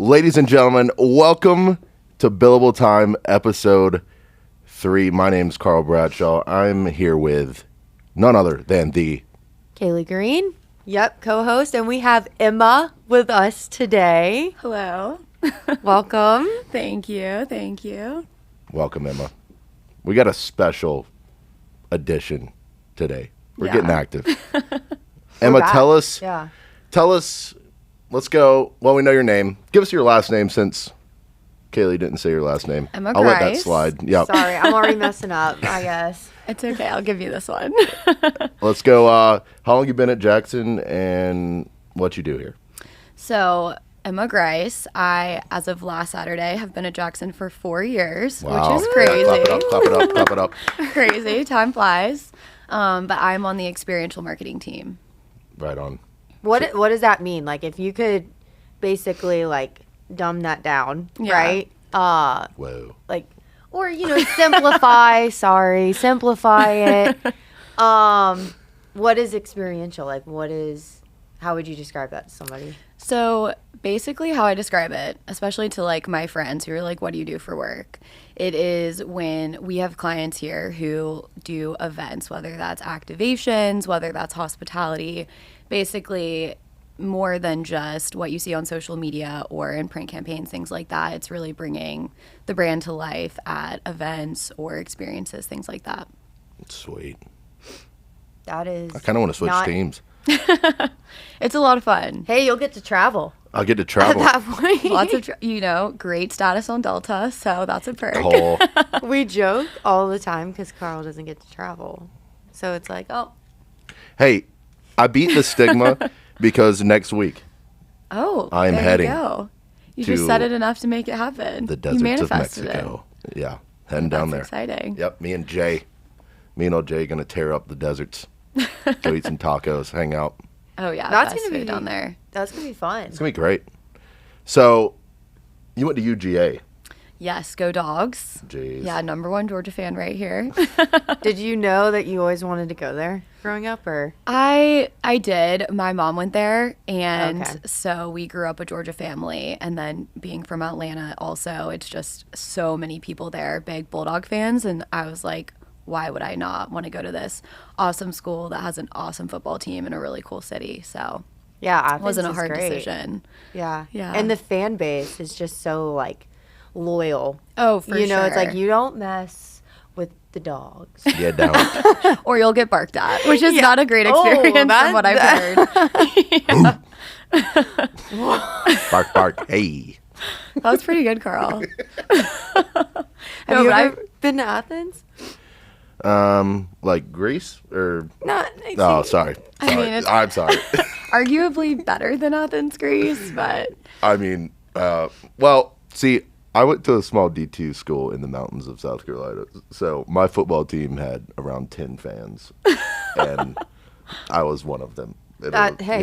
Ladies and gentlemen, welcome to Billable Time, episode 3. My name's Carl Bradshaw. I'm here with none other than the Kaylee Green. Yep, co-host. And we have Emma with us today. Hello. Welcome. Thank you. Welcome, Emma. We got a special edition today. We're getting active. Emma, tell us, let's go. Well, we know your name. Give us your last name since Kaylee didn't say your last name. Emma I'll let that Grice. slide. Yep. Sorry, I'm already messing up, I guess. It's okay. I'll give you this one. Let's go. How long you been at Jackson and what you do here? So, Emma Grice. I, as of last Saturday, have been at Jackson for 4 years, Wow. which is crazy. Yeah, clap it up. Crazy. Time flies. But I'm on the Experiential Marketing team. Right on. What does that mean? Like, if you could basically, like, dumb that down, Yeah. right? Whoa. Like, or, simplify it. What is experiential? Like, how would you describe that to somebody? So basically how I describe it, especially to like my friends who are like, what do you do for work? It is when we have clients here who do events, whether that's activations, whether that's hospitality, basically more than just what you see on social media or in print campaigns, things like that. It's really bringing the brand to life at events or experiences, things like that. Sweet. That is. I kind of want to switch teams. It's a lot of fun. Hey, you'll get to travel. I'll get to travel. At that point. Lots of, great status on Delta, so that's a perk. Cool. We joke all the time because Carl doesn't get to travel. So it's like, oh. Hey, I beat the stigma because next week Oh, I'm there heading you go. You to just said it enough to make it happen. the You deserts of manifested Mexico. It. Yeah, heading down there. That's exciting. Yep, me and old Jay going to tear up the deserts. Go eat some tacos, hang out. Oh yeah, That's best gonna food be down there. That's going to be fun. It's going to be great. So, you went to UGA. Yes, go Dogs. Jeez. Yeah, #1 Georgia fan right here. Did you know that you always wanted to go there growing up, or? I did. My mom went there, and Okay. so we grew up a Georgia family. And then being from Atlanta, also, it's just so many people there, big Bulldog fans. And I was like, why would I not want to go to this awesome school that has an awesome football team in a really cool city? So Yeah, it Athens wasn't a is hard great. decision. Yeah. Yeah. And the fan base is just so, like, loyal. Oh, for sure. It's like you don't mess with the dogs. Yeah, down. Or you'll get barked at, which is Yeah. not a great Oh, experience that- from what I've heard. Bark, bark. Hey. That was pretty good, Carl. Have you ever been to Athens? Like Grice or? Not. Oh, sorry. I mean, it's- I'm sorry. Arguably better than Athens, Grice, but I mean, well, see, I went to a small D2 school in the mountains of South Carolina. So my football team had around 10 fans, and I was one of them. Hey.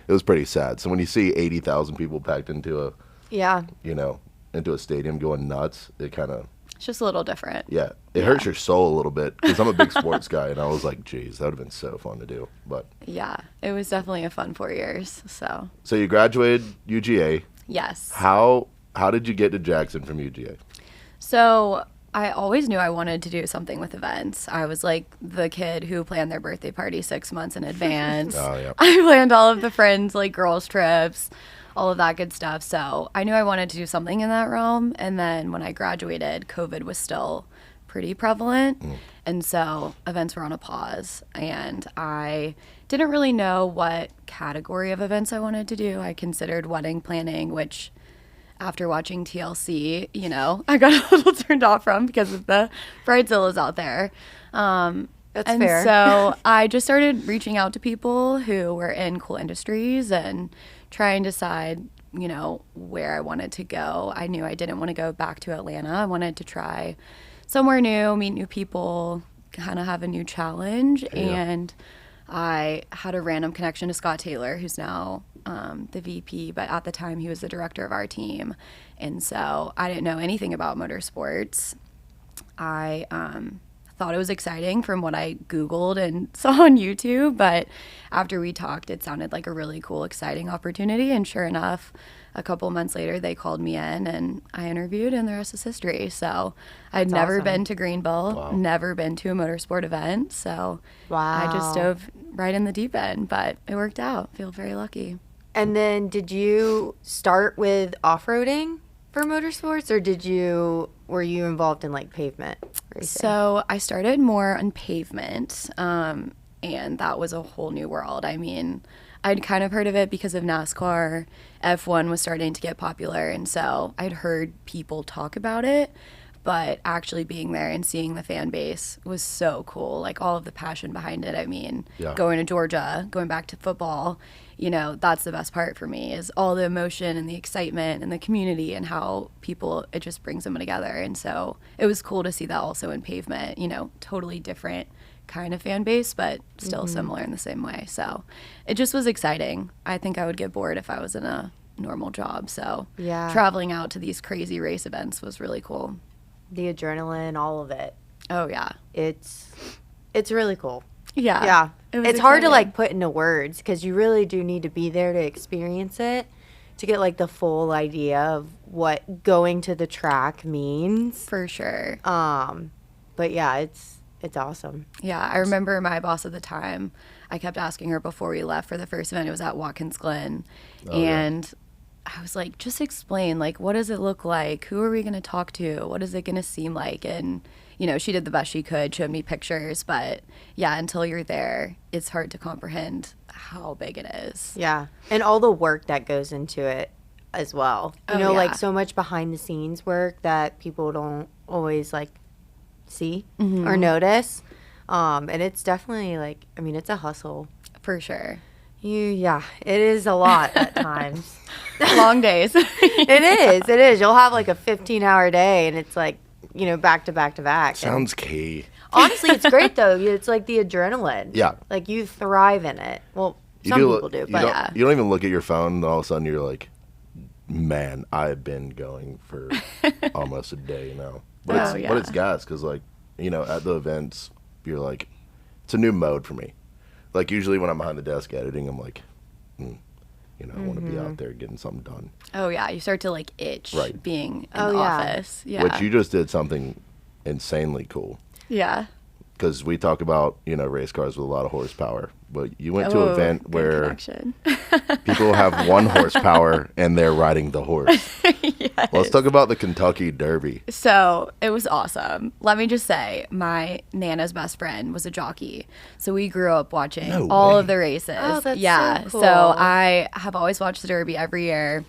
It was pretty sad. So when you see 80,000 people packed into Yeah. into a stadium going nuts, it kind of, it's just a little different. it hurts your soul a little bit because I'm a big sports guy, and I was like, geez, that would have been so fun to do. But Yeah, it was definitely a fun 4 years. So, you graduated UGA. yes. How did you get to Jackson from UGA? So, I always knew I wanted to do something with events. I was like the kid who planned their birthday party 6 months in advance. Oh, yeah. I planned all of the friends, like girls' trips, all of that good stuff. So I knew I wanted to do something in that realm. And then when I graduated, COVID was still pretty prevalent. And so events were on a pause. And I didn't really know what category of events I wanted to do. I considered wedding planning, which after watching TLC, I got a little turned off from because of the bridezillas out there. That's fair. So I just started reaching out to people who were in cool industries and trying to decide, where I wanted to go. I knew I didn't want to go back to Atlanta. I wanted to try somewhere new, meet new people, kind of have a new challenge. Yeah. And I had a random connection to Scott Taylor, who's now the VP, but at the time he was the director of our team. And so I didn't know anything about motorsports. I thought it was exciting from what I Googled and saw on YouTube. But after we talked, it sounded like a really cool, exciting opportunity. And sure enough, a couple months later, they called me in and I interviewed, and the rest is history. So I'd never awesome. been to Greenville, Wow. never been to a motorsport event. So I just dove right in the deep end, but it worked out. Feel very lucky. And then did you start with off-roading for motorsports, or were you involved in like pavement racing? So I started more on pavement, and that was a whole new world. I mean, I'd kind of heard of it because of NASCAR. F1 was starting to get popular, and so I'd heard people talk about it, but actually being there and seeing the fan base was so cool. Like all of the passion behind it. I mean, going to Georgia, going back to football, that's the best part for me, is all the emotion and the excitement and the community and how people, it just brings them together. And so it was cool to see that also in pavement, totally different kind of fan base, but still similar in the same way. So it just was exciting. I think I would get bored if I was in a normal job. So traveling out to these crazy race events was really cool. The adrenaline, all of it. Oh yeah. It's really cool. Yeah. Yeah. It's hard to exciting. like put into words, because you really do need to be there to experience it to get like the full idea of what going to the track means. For sure. But yeah, it's awesome. Yeah, I remember my boss at the time, I kept asking her before we left for the first event. It was at Watkins Glen. And I was like, just explain, like, what does it look like? Who are we going to talk to? What is it going to seem like? And, she did the best she could, showed me pictures. But, yeah, until you're there, it's hard to comprehend how big it is. Yeah. And all the work that goes into it as well. Like so much behind the scenes work that people don't always like see or notice. And it's definitely like, it's a hustle. For sure. It is a lot at times. Long days. It is. You'll have like a 15-hour day, and it's like, back to back to back. Sounds key. Honestly, it's great though. It's like the adrenaline. Yeah. Like you thrive in it. Well, some people do, but You don't even look at your phone, and all of a sudden you're like, man, I've been going for almost a day now. But it's gas, because like, at the events, you're like, it's a new mode for me. Like usually when I'm behind the desk editing, I'm like, I want to be out there getting something done. Oh yeah, you start to like itch being in the yeah. office. Yeah. Which you just did something insanely cool. Yeah. Because we talk about, race cars with a lot of horsepower. But you went to an event where people have 1 horsepower and they're riding the horse. Yes. Let's talk about the Kentucky Derby. So it was awesome. Let me just say, my Nana's best friend was a jockey. So we grew up watching all of the races. Oh, that's so cool. So I have always watched the Derby every year.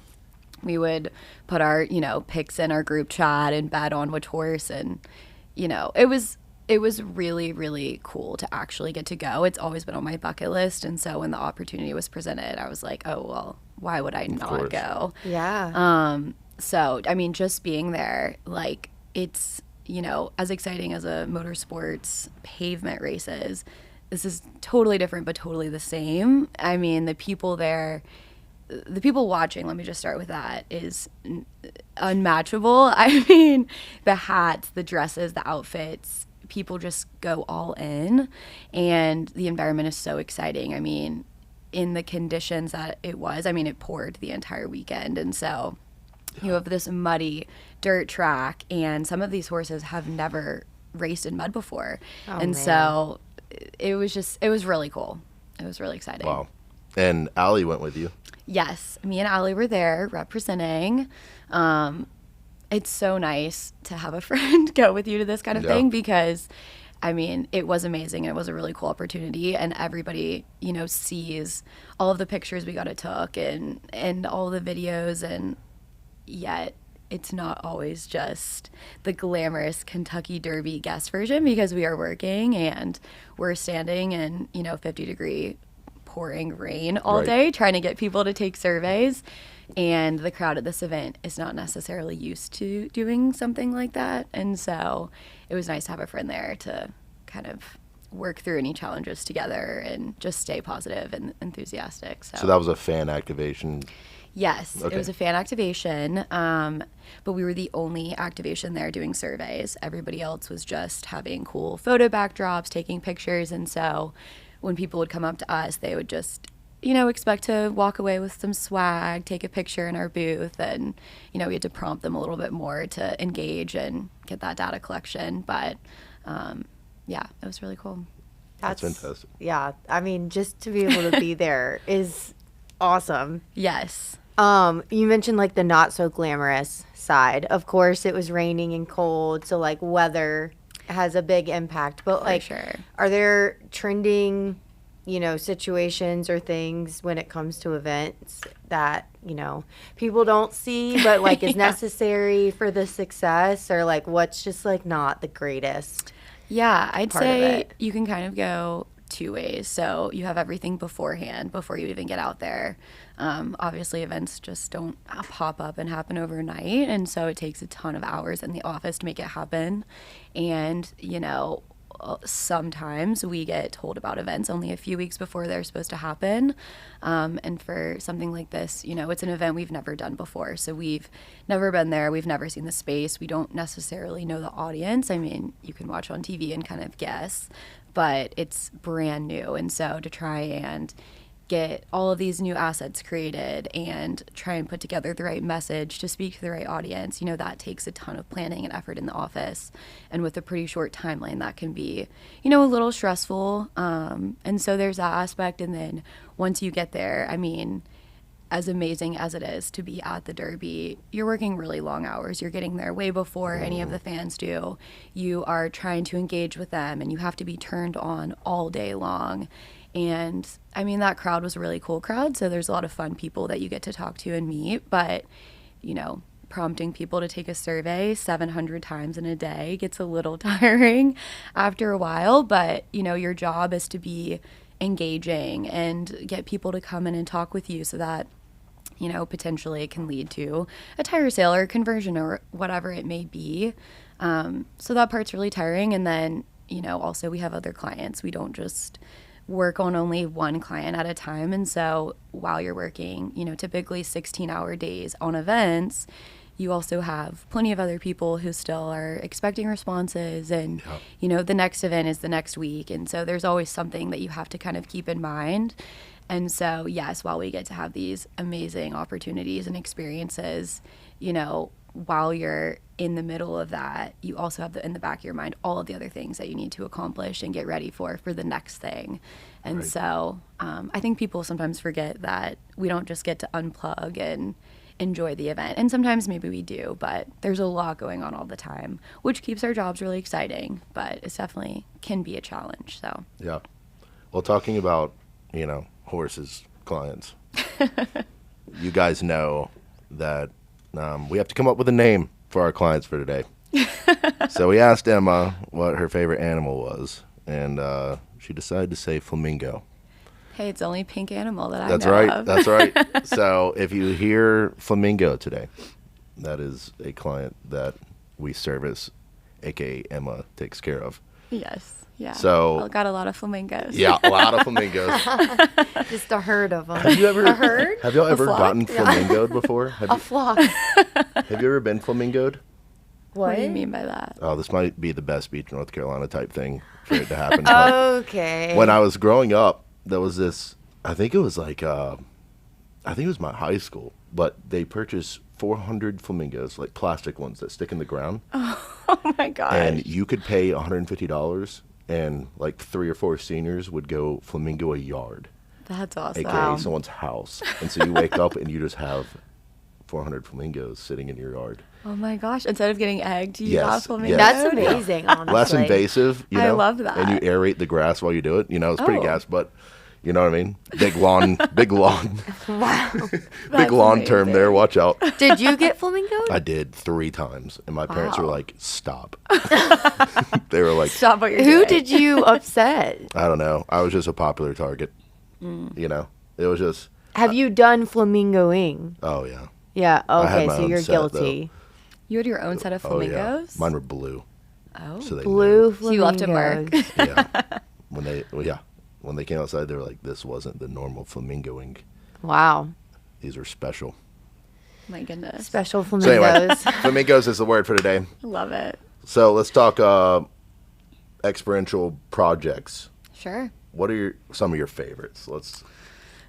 We would put our, picks in our group chat and bet on which horse. And, it was really, really cool to actually get to go. It's always been on my bucket list. And so when the opportunity was presented, I was like, oh, well, why would I not go? Yeah. So, just being there, like, it's, as exciting as a motorsports pavement races, this is totally different, but totally the same. The people there, the people watching, let me just start with that, is unmatchable. The hats, the dresses, the outfits, people just go all in, and the environment is so exciting. In the conditions that it was, it poured the entire weekend, and so you have this muddy dirt track, and some of these horses have never raced in mud before. So it was really cool. It was really exciting. Wow. And Allie went with you. Yes, me and Allie were there representing. It's so nice to have a friend go with you to this kind of thing, because it was amazing, and it was a really cool opportunity, and everybody, sees all of the pictures we got it took and all the videos, and yet it's not always just the glamorous Kentucky Derby guest version, because we are working and we're standing in, 50-degree pouring rain all day trying to get people to take surveys. And the crowd at this event is not necessarily used to doing something like that. And so it was nice to have a friend there to kind of work through any challenges together and just stay positive and enthusiastic. So that was a fan activation. Yes, Okay. it was a fan activation, but we were the only activation there doing surveys. Everybody else was just having cool photo backdrops, taking pictures, and so when people would come up to us, they would just, expect to walk away with some swag, take a picture in our booth, and, we had to prompt them a little bit more to engage and get that data collection. But, yeah, it was really cool. That's fantastic. Yeah, I mean, just to be able to be there is awesome. Yes. You mentioned like the not so glamorous side. Of course, it was raining and cold, so like weather has a big impact. But like, sure. Are there trending, situations or things when it comes to events that people don't see, but like is necessary for the success, or like what's just like not the greatest? Yeah, I'd part of say it? you can kind of go two ways. So you have everything beforehand before you even get out there. Obviously, events just don't pop up and happen overnight. And so it takes a ton of hours in the office to make it happen. And, sometimes we get told about events only a few weeks before they're supposed to happen. And for something like this, it's an event we've never done before. So we've never been there. We've never seen the space. We don't necessarily know the audience. I mean, you can watch on TV and kind of guess, but it's brand new. And so to try and get all of these new assets created and try and put together the right message to speak to the right audience, that takes a ton of planning and effort in the office. And with a pretty short timeline, that can be, a little stressful. And so there's that aspect. And then once you get there, I mean, as amazing as it is to be at the Derby, you're working really long hours. You're getting there way before any of the fans do. You are trying to engage with them, and you have to be turned on all day long. And I mean, that crowd was a really cool crowd. So there's a lot of fun people that you get to talk to and meet. But, prompting people to take a survey 700 times in a day gets a little tiring after a while. But, your job is to be engaging and get people to come in and talk with you so that, potentially it can lead to a tire sale or a conversion or whatever it may be. So that part's really tiring. And then, also we have other clients. We don't just work on only one client at a time. And so while you're working, typically 16-hour days on events, you also have plenty of other people who still are expecting responses. And, the next event is the next week. And so there's always something that you have to kind of keep in mind. And so, yes, while we get to have these amazing opportunities and experiences, while you're in the middle of that, you also have in the back of your mind all of the other things that you need to accomplish and get ready for the next thing. And Right. so I think people sometimes forget that we don't just get to unplug and enjoy the event. And sometimes maybe we do, but there's a lot going on all the time, which keeps our jobs really exciting, but it definitely can be a challenge. So Yeah. Well, talking about, horses, clients, you guys know that we have to come up with a name for our clients for today. So we asked Emma what her favorite animal was, and she decided to say flamingo. hey, it's the only pink animal that I That's know right. of. That's right. So if you hear flamingo today, that is a client that we service, aka Emma takes care of. Yes. Yeah. So- Well, got a lot of flamingos. Yeah, a lot of flamingos. Just a herd of them. Have you ever? A herd? Have y'all ever flock? gotten flamingoed before? Have A you, flock. have you ever been flamingoed? What do you mean by that? Oh, this might be the best beach, North Carolina type thing for it to happen. But Okay. when I was growing up, there was this. I think it was like, I think it was my high school, but they purchased 400 flamingos, like plastic ones that stick in the ground, Oh my gosh. and you could pay $150, and like 3 or 4 seniors would go flamingo a yard, That's awesome. aka someone's house, and so you wake up and you just have 400 flamingos sitting in your yard. Oh my gosh. Instead of getting egged, you Yes, got flamingos. yes. That's amazing, honestly. Less invasive, I love that. And you aerate the grass while you do it. It's pretty Oh. gas, but you know what I mean? Big lawn, big lawn, Wow. big lawn term amazing. there. Watch out. Did you get flamingoed? I did 3 times, and my parents were Wow. like, "Stop." They were like, Stop what you're doing. Who did you upset? "I don't know. I was just a popular target." It was just, Have you done flamingoing? oh yeah, Yeah. I had Okay, my so own you're set, guilty. You had your own set of oh yeah. flamingos? Mine were blue, Oh. so they Blue knew. So you left a mark. flamingos. Yeah, when they came outside, they were like, "This wasn't the normal flamingoing. Wow. These are special." My goodness. Special So anyway, flamingos. flamingos is the word for today. Love it. So let's talk experiential projects. Sure. What are some of your favorites?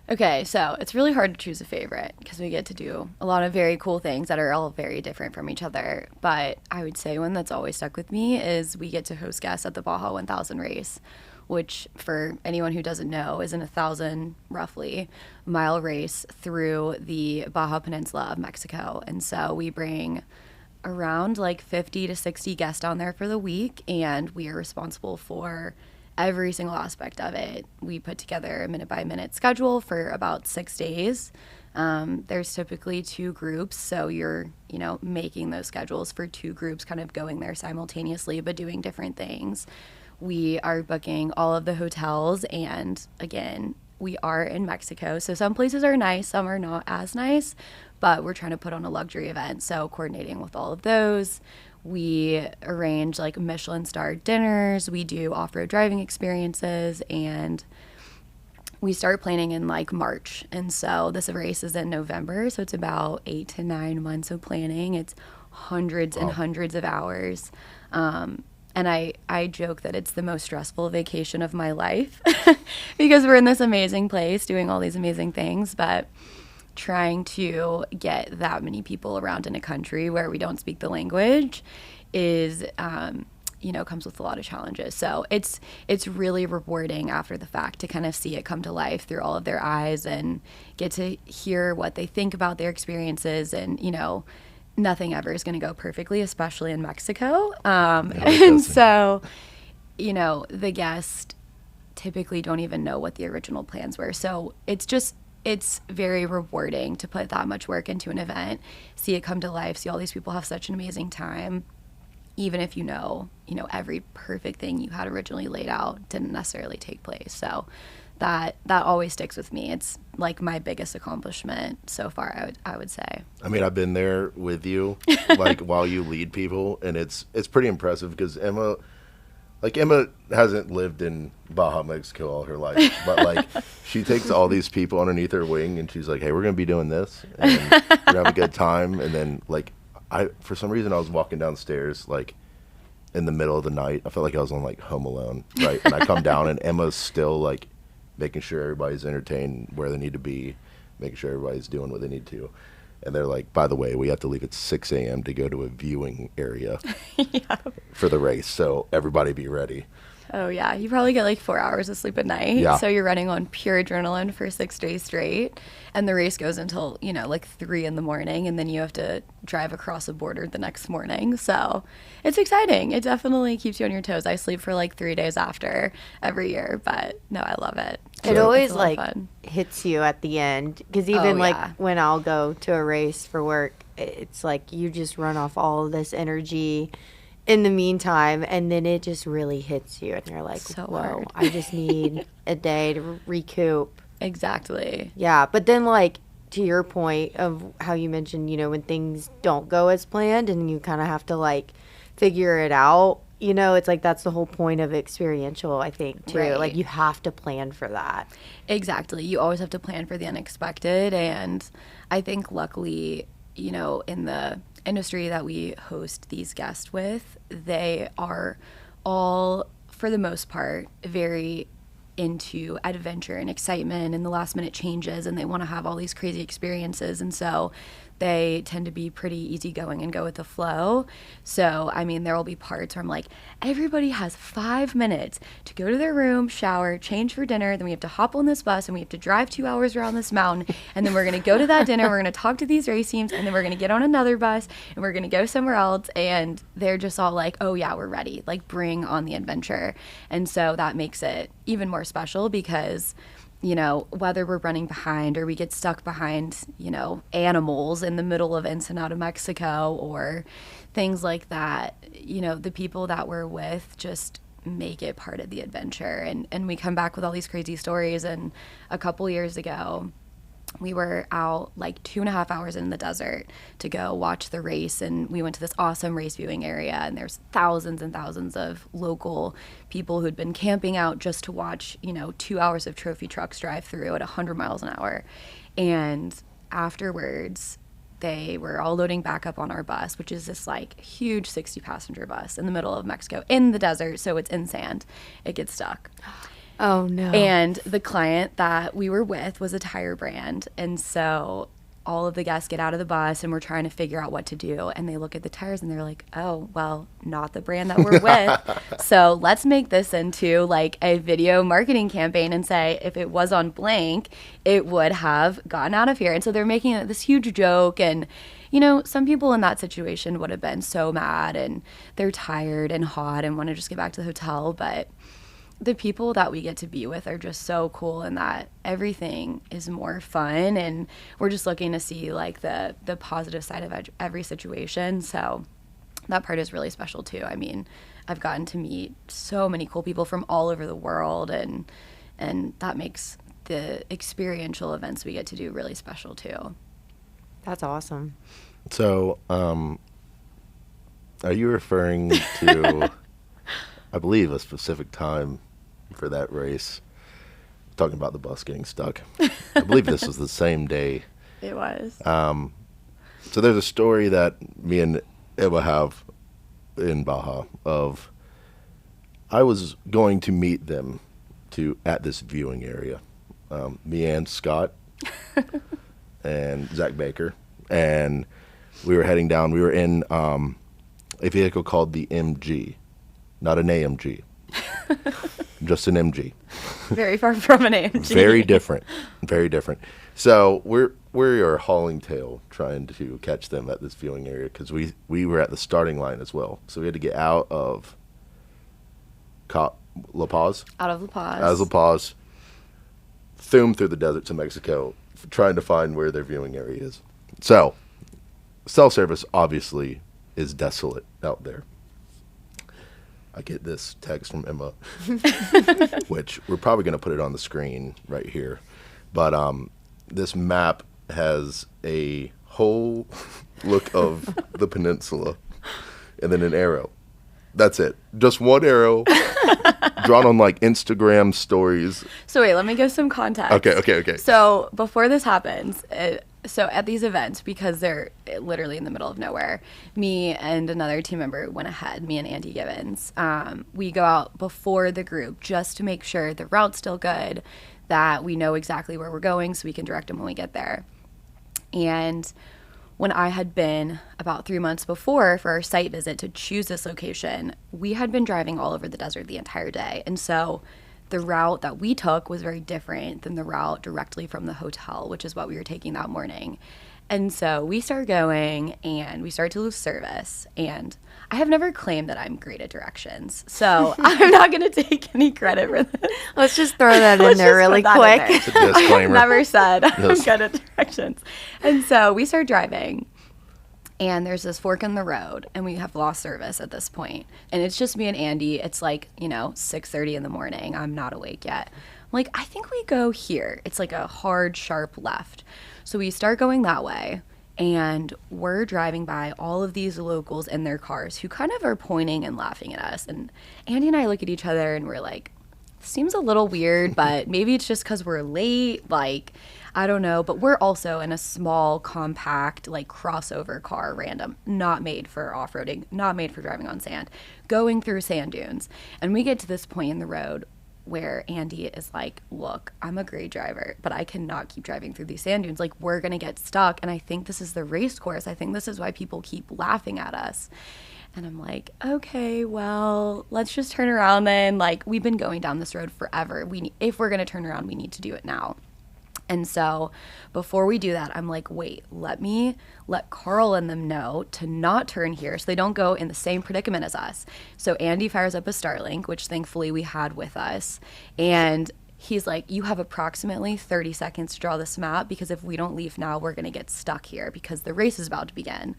Okay, so it's really hard to choose a favorite because we get to do a lot of very cool things that are all very different from each other. But I would say one that's always stuck with me is we get to host guests at the Baja 1000 race, which for anyone who doesn't know is an 1,000 roughly mile race through the Baja Peninsula of Mexico. And so we bring around like 50 to 60 guests down there for the week, and we are responsible for every single aspect of it. We put together a minute by minute schedule for about 6 days. There's typically 2 groups, so you're, making those schedules for 2 groups kind of going there simultaneously but doing different things. We are booking all of the hotels, and again, we are in Mexico, so some places are nice, some are not as nice, but we're trying to put on a luxury event, so coordinating with all of those. We arrange like Michelin star dinners, we do off-road driving experiences, and we start planning in like March. And so this race is in November, so it's about 8 to 9 months of planning. It's hundreds and hundreds of hours. And I joke that it's the most stressful vacation of my life because we're in this amazing place doing all these amazing things, but trying to get that many people around in a country where we don't speak the language is, comes with a lot of challenges. So it's really rewarding after the fact to kind of see it come to life through all of their eyes and get to hear what they think about their experiences. And, nothing ever is going to go perfectly, especially in Mexico. And so, the guests typically don't even know what the original plans were. So it's very rewarding to put that much work into an event, see it come to life, see all these people have such an amazing time, even if every perfect thing you had originally laid out didn't necessarily take place. So that always sticks with me. It's like my biggest accomplishment so far, I would say. I mean, I've been there with you, like while you lead people, and it's pretty impressive because Emma hasn't lived in Baja, Mexico all her life, but she takes all these people underneath her wing and she's like, hey, we're going to be doing this and we're going to have a good time. And then for some reason I was walking downstairs in the middle of the night. I felt like I was on Home Alone, right? And I come down and Emma's still making sure everybody's entertained where they need to be, making sure everybody's doing what they need to. And they're like, by the way, we have to leave at 6 a.m. to go to a viewing area for the race. So everybody be ready. Oh, yeah. You probably get 4 hours of sleep at night. Yeah. So you're running on pure adrenaline for 6 days straight. And the race goes until, 3 in the morning. And then you have to drive across a border the next morning. So it's exciting. It definitely keeps you on your toes. I sleep for 3 days after every year. But no, I love it. It always hits you at the end. Because even when I'll go to a race for work, it's you just run off all of this energy in the meantime, and then it just really hits you, and you're like, so whoa, hard. I just need a day to recoup. Exactly. Yeah, but then to your point of how you mentioned, when things don't go as planned and you kind of have to figure it out, it's that's the whole point of experiential, I think, too. Right. You have to plan for that. Exactly. You always have to plan for the unexpected, and I think luckily, in the industry that we host these guests with, they are all, for the most part, very into adventure and excitement and the last minute changes, and they want to have all these crazy experiences, and so they tend to be pretty easygoing and go with the flow. So, I mean, there will be parts where I'm like, everybody has 5 minutes to go to their room, shower, change for dinner, then we have to hop on this bus and we have to drive 2 hours around this mountain, and then we're going to go to that dinner, we're going to talk to these race teams, and then we're going to get on another bus and we're going to go somewhere else. And they're just all like, oh yeah, we're ready, bring on the adventure. And so that makes it even more special because whether we're running behind or we get stuck behind, animals in the middle of Ensenada, Mexico, or things like that, the people that we're with just make it part of the adventure. And we come back with all these crazy stories. And a couple years ago, we were out 2.5 hours in the desert to go watch the race, and we went to this awesome race viewing area, and there's thousands and thousands of local people who'd been camping out just to watch 2 hours of trophy trucks drive through at 100 miles an hour. And afterwards, they were all loading back up on our bus, which is this like huge 60-passenger bus in the middle of Mexico in the desert. So it's in sand. It gets stuck. Oh, no. And the client that we were with was a tire brand. And so all of the guests get out of the bus and we're trying to figure out what to do. And they look at the tires and they're like, oh, well, not the brand that we're with. So let's make this into like a video marketing campaign and say, if it was on blank, it would have gotten out of here. And so they're making it this huge joke. And, you know, some people in that situation would have been so mad and they're tired and hot and want to just get back to the hotel. But the people that we get to be with are just so cool, and that everything is more fun, and we're just looking to see like the positive side of every situation. So that part is really special too. I mean, I've gotten to meet so many cool people from all over the world, and that makes the experiential events we get to do really special too. That's awesome. So, are you referring to, I believe, a specific time for that race? Talking about the bus getting stuck. I believe this was the same day. It was. So there's a story that me and Emma have in Baja of, I was going to meet them at this viewing area. Me and Scott and Zach Baker. And we were heading down. We were in a vehicle called the MG, not an AMG. Just an MG. Very far from an AMG. Very different. Very different. So we are hauling tail trying to catch them at this viewing area because we were at the starting line as well. So we had to get out of La Paz. Out of La Paz. Out of La Paz. Zoom through the desert to Mexico, trying to find where their viewing area is. So, cell service obviously is desolate out there. I get this text from Emma, which we're probably going to put it on the screen right here. But this map has a whole look of the peninsula and then an arrow. That's it. Just one arrow drawn on like Instagram stories. So wait, let me give some context. Okay. So before this happens, so at these events, because they're literally in the middle of nowhere, me and another team member went ahead, me and Andy Gibbons. We go out before the group just to make sure the route's still good, that we know exactly where we're going so we can direct them when we get there. And when I had been about 3 months before for our site visit to choose this location, we had been driving all over the desert the entire day. And so the route that we took was very different than the route directly from the hotel, which is what we were taking that morning. And so we started going and we started to lose service. And I have never claimed that I'm great at directions, so I'm not going to take any credit for this. Let's just throw that in there really quick. It's a disclaimer. I've never said I'm good at directions. And so we started driving, and there's this fork in the road, and we have lost service at this point. And it's just me and Andy. It's like, 6:30 in the morning. I'm not awake yet. I'm like, I think we go here. It's like a hard, sharp left. So we start going that way. And we're driving by all of these locals in their cars who kind of are pointing and laughing at us. And Andy and I look at each other and we're like, seems a little weird, but maybe it's just because we're late. Like, I don't know. But we're also in a small, compact, like crossover car, random, not made for off-roading, not made for driving on sand, going through sand dunes. And we get to this point in the road where Andy is like, look, I'm a great driver, but I cannot keep driving through these sand dunes. Like, we're going to get stuck. And I think this is the race course. I think this is why people keep laughing at us. And I'm like, okay, well, let's just turn around then. Like, we've been going down this road forever. If we're going to turn around, we need to do it now. And so before we do that, I'm like, wait, let Carl and them know to not turn here so they don't go in the same predicament as us. So Andy fires up a Starlink, which thankfully we had with us. And he's like, you have approximately 30 seconds to draw this map, because if we don't leave now, we're going to get stuck here because the race is about to begin.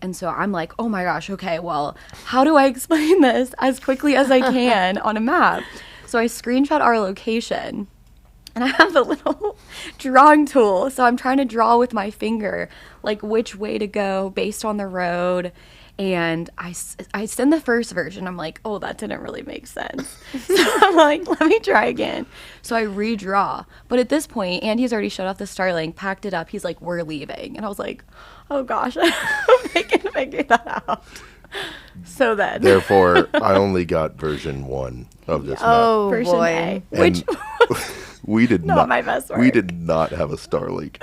And so I'm like, oh my gosh, okay, well, how do I explain this as quickly as I can on a map? So I screenshot our location. And I have a little drawing tool, so I'm trying to draw with my finger, like which way to go based on the road. And I send the first version. I'm like, oh, that didn't really make sense. So I'm like, let me try again. So I redraw. But at this point, Andy's already shut off the Starlink, packed it up. He's like, we're leaving. And I was like, oh gosh, I hope they can figure that out. So then. Therefore, I only got version 1 of this map. Oh, Version boy. A, which we did not my best work. We did not have a Starlink.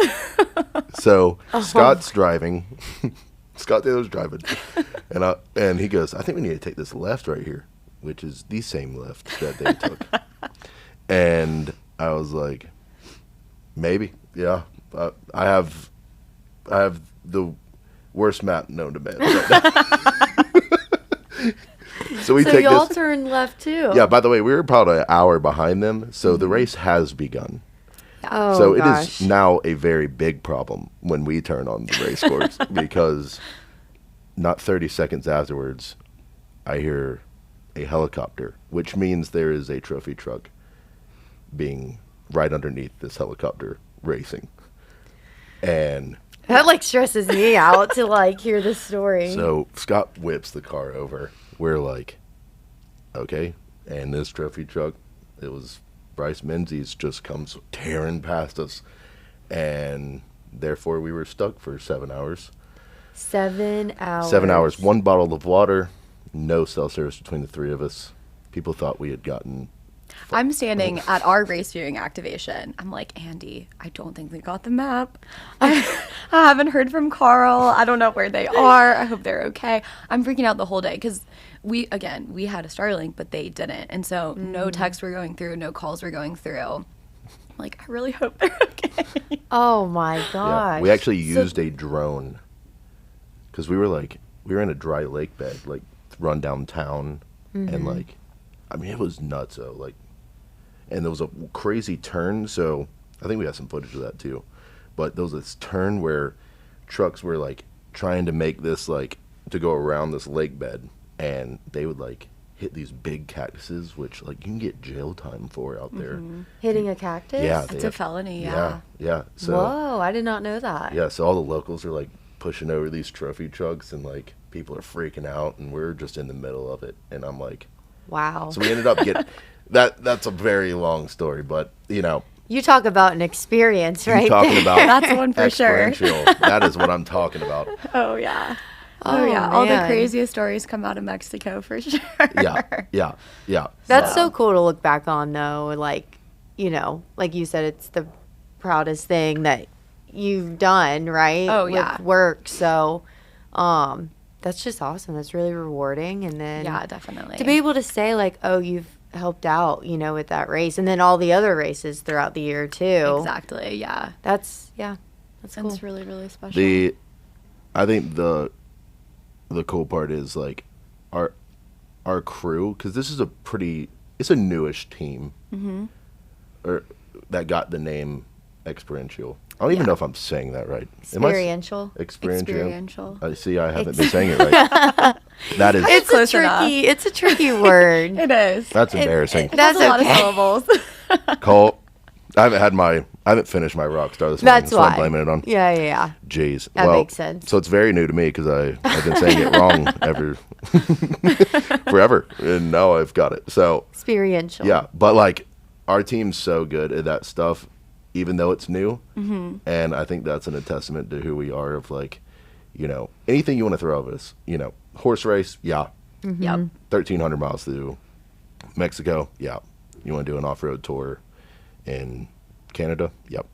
So Scott's driving. Scott Taylor's driving, and he goes, I think we need to take this left right here, which is the same left that they took. And I was like, maybe, yeah. I have the worst map known to man right now. So we take y'all this. turned left too. Yeah. By the way, we were probably an hour behind them, so the race has begun. Oh, So gosh. it is now a very big problem when we turn on the race course because not 30 seconds afterwards, I hear a helicopter, which means there is a trophy truck being right underneath this helicopter racing. And That like stresses me out to like hear the story. so Scott whips the car over. We're like, okay. And this trophy truck, it was Bryce Menzies, just comes tearing past us. And therefore we were stuck for 7 hours. 7 hours. 7 hours. 1 bottle of water. No cell service between the 3 of us. People thought we had gotten... I'm standing at our race viewing activation. I'm like, Andy, I don't think they got the map. I haven't heard from Carl. I don't know where they are. I hope they're okay. I'm freaking out the whole day because we had a Starlink, but they didn't. And so no texts were going through, no calls were going through. I'm like, I really hope they're okay. Oh my Yeah. gosh. We actually used a drone because we were in a dry lake bed, like run downtown. And like, I mean, it was nuts. So like, and there was a crazy turn. So I think we have some footage of that too. But there was this turn where trucks were like trying to make this like to go around this lake bed, and they would like hit these big cactuses, which like you can get jail time for out there. Hitting a cactus? Yeah, It's a felony, yeah, yeah. So Whoa, I did not know that. yeah, so all the locals are like pushing over these trophy trucks, and like people are freaking out, and we're just in the middle of it, and I'm like, Wow. so we ended up getting that's a very long story, but you know, You talk about an experience, you right? talking about That's one for sure. experiential. That is what I'm talking about. Oh, yeah. Oh, yeah. All the man. craziest stories come out of Mexico for sure. Yeah. That's so cool to look back on, though. Like, you know, like you said, it's the proudest thing that you've done, right? Oh, yeah. With work. So, that's just awesome. That's really rewarding. And then Yeah, definitely. to be able to say, like, oh, you've helped out, you know, with that race, and then all the other races throughout the year, too. Exactly, yeah. That's cool. That's really, really special. I think the cool part is like our crew, because this is it's a newish team, or that got the name Experiential. I don't even know if I'm saying that right. Experiential. Experiential. I see. I haven't been saying it right. That is. It's Close it's a tricky word. It is. That's embarrassing. That's a lot of okay. syllables. Cole, I haven't finished my rock star this morning. That's so I'm why. blaming it on. Yeah. Jeez. That makes sense. So it's very new to me because I've been saying it wrong forever, and now I've got it. So Experiential. yeah, but like our team's so good at that stuff, even though it's new, and I think that's a testament to who we are. Of like, you know, anything you want to throw at us, you know, horse race, yeah, Yep. 1,300 miles through Mexico, yeah. You want to do an off-road tour in Canada, yep.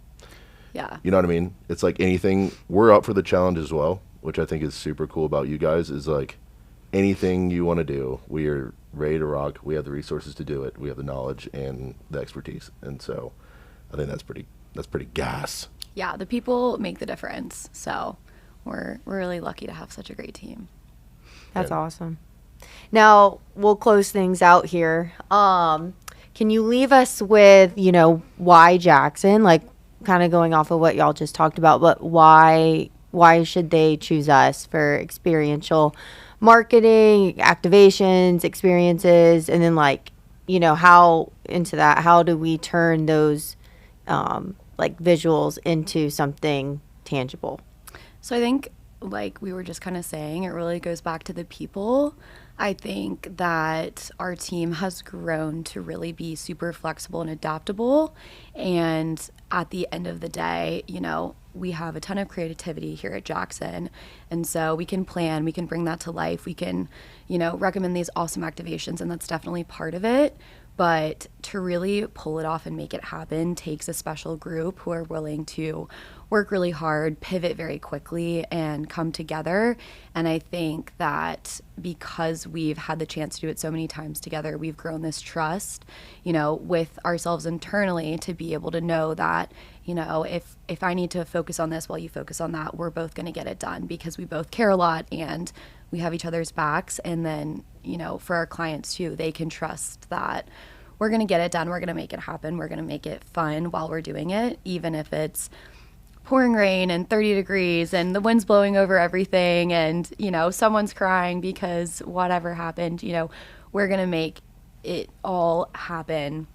Yeah. You know what I mean? It's like anything. We're up for the challenge as well, which I think is super cool about you guys. Is like anything you want to do, we are ready to rock. We have the resources to do it. We have the knowledge and the expertise, and so I think that's pretty gas. Yeah, the people make the difference. So we're really lucky to have such a great team. That's awesome. Now, we'll close things out here. Can you leave us with, you know, why Jackson? Like, kind of going off of what y'all just talked about, but why should they choose us for experiential marketing, activations, experiences, and then, like, you know, how do we turn those, like, visuals into something tangible? So I think like we were just kind of saying, it really goes back to the people. I think that our team has grown to really be super flexible and adaptable. And at the end of the day, you know, we have a ton of creativity here at Jackson. And so we can plan, we can bring that to life. We can, you know, recommend these awesome activations, and that's definitely part of it. But to really pull it off and make it happen takes a special group who are willing to work really hard, pivot very quickly, and come together. And I think that because we've had the chance to do it so many times together, we've grown this trust, you know, with ourselves internally to be able to know that, you know, if I need to focus on this while you focus on that, we're both going to get it done because we both care a lot and we have each other's backs. And then, you know, for our clients too, they can trust that we're going to get it done. We're going to make it happen. We're going to make it fun while we're doing it, even if it's pouring rain and 30 degrees and the wind's blowing over everything and, you know, someone's crying because whatever happened, you know, we're going to make it all happen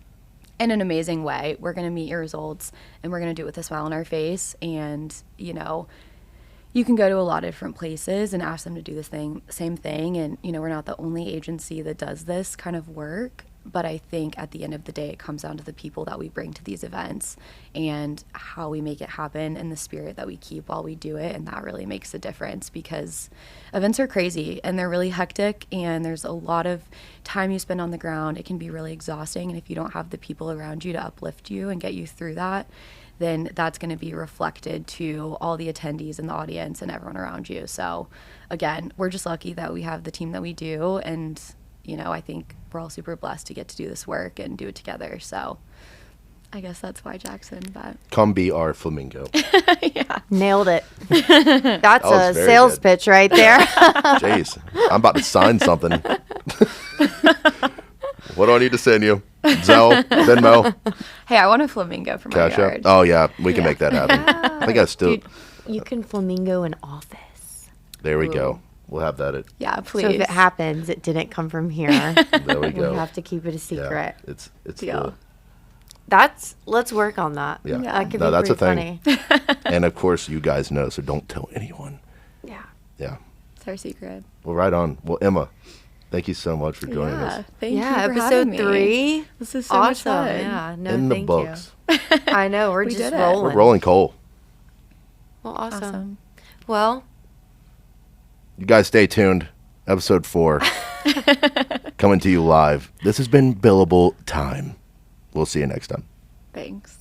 in an amazing way. We're going to meet your results and we're going to do it with a smile on our face. And, you know, you can go to a lot of different places and ask them to do the same thing. And, you know, we're not the only agency that does this kind of work. But I think at the end of the day, it comes down to the people that we bring to these events and how we make it happen and the spirit that we keep while we do it. And that really makes a difference because events are crazy and they're really hectic and there's a lot of time you spend on the ground. It can be really exhausting. And if you don't have the people around you to uplift you and get you through that, then that's going to be reflected to all the attendees and the audience and everyone around you. So again, we're just lucky that we have the team that we do. And you know, I think we're all super blessed to get to do this work and do it together. So I guess that's why Jackson, but come be our flamingo. Yeah. Nailed it. That's a sales pitch right there. Jeez, I'm about to sign something. What do I need to send you? Zelle, Venmo. Hey, I want a flamingo for my yard. Oh yeah, we can make that happen. Yeah. I think I still. Dude, you can flamingo an office. There we go. We'll have that. Yeah, please. So if it happens, it didn't come from here. There we go. We have to keep it a secret. Yeah, it's Yeah. Let's work on that. Yeah. That could No, be that's a pretty thing. funny. And of course, you guys know, so don't tell anyone. Yeah. Yeah. It's our secret. Well, right on. Well, Emma, thank you so much for joining us. Thank you for episode having me. 3. This is so Awesome. much fun. Yeah. No, In the thank books. you. I know. We're We just did it. rolling. We're rolling coal. Well, awesome. Awesome. Well, You guys stay tuned. Episode 4. Coming to you live. This has been Billable Time. We'll see you next time. Thanks.